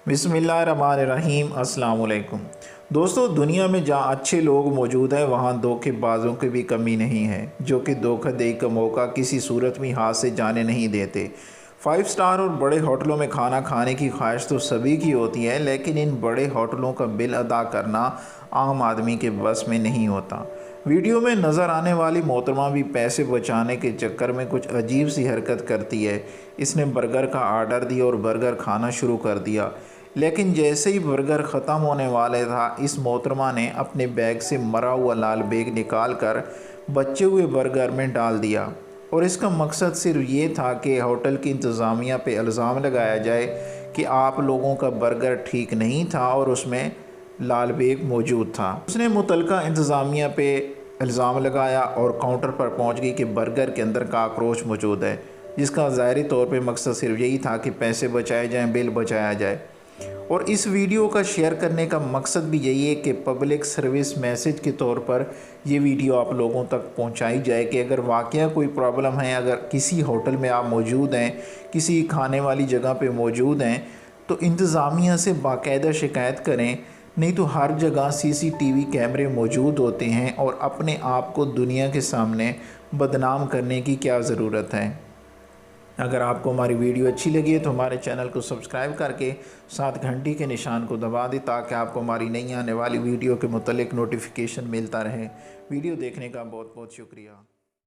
बिस्मिल्लाहिर्रहमानिर्रहीम। अस्सलाम वालेकुम दोस्तों, दुनिया में जहाँ अच्छे लोग मौजूद हैं वहाँ धोखेबाजों की भी कमी नहीं है, जो कि धोखाधड़ी का मौका किसी सूरत में हाथ से जाने नहीं देते। 5 स्टार और बड़े होटलों में खाना खाने की ख्वाहिश तो सभी की होती है, लेकिन इन बड़े होटलों का बिल अदा करना आम आदमी के बस में नहीं होता। वीडियो में नज़र आने वाली मोहतरमा भी पैसे बचाने के चक्कर में कुछ अजीब सी हरकत करती है। इसने बर्गर का आर्डर दिया और बर्गर खाना शुरू कर दिया, लेकिन जैसे ही बर्गर ख़त्म होने वाले था, इस मोहतरमा ने अपने बैग से मरा हुआ लाल बेग निकाल कर बचे हुए बर्गर में डाल दिया। और इसका मकसद सिर्फ ये था कि होटल की इंतज़ामिया पे इल्ज़ाम लगाया जाए कि आप लोगों का बर्गर ठीक नहीं था और उसमें लाल बेग मौजूद था। उसने मुतलका इंतज़ामिया पे इल्ज़ाम लगाया और काउंटर पर पहुंच गई कि बर्गर के अंदर काकरोच मौजूद है, जिसका ज़ाहिरी तौर पे मकसद सिर्फ यही था कि पैसे बचाए जाएं, बिल बचाया जाए। और इस वीडियो का शेयर करने का मकसद भी यही है कि पब्लिक सर्विस मैसेज के तौर पर ये वीडियो आप लोगों तक पहुंचाई जाए कि अगर वाकया कोई प्रॉब्लम है, अगर किसी होटल में आप मौजूद हैं, किसी खाने वाली जगह पे मौजूद हैं, तो इंतज़ामिया से बाकायदा शिकायत करें। नहीं तो हर जगह सीसीटीवी कैमरे मौजूद होते हैं और अपने आप को दुनिया के सामने बदनाम करने की क्या ज़रूरत है। अगर आपको हमारी वीडियो अच्छी लगी है तो हमारे चैनल को सब्सक्राइब करके साथ घंटी के निशान को दबा दें, ताकि आपको हमारी नई आने वाली वीडियो के मुतल्लिक नोटिफिकेशन मिलता रहे। वीडियो देखने का बहुत बहुत शुक्रिया।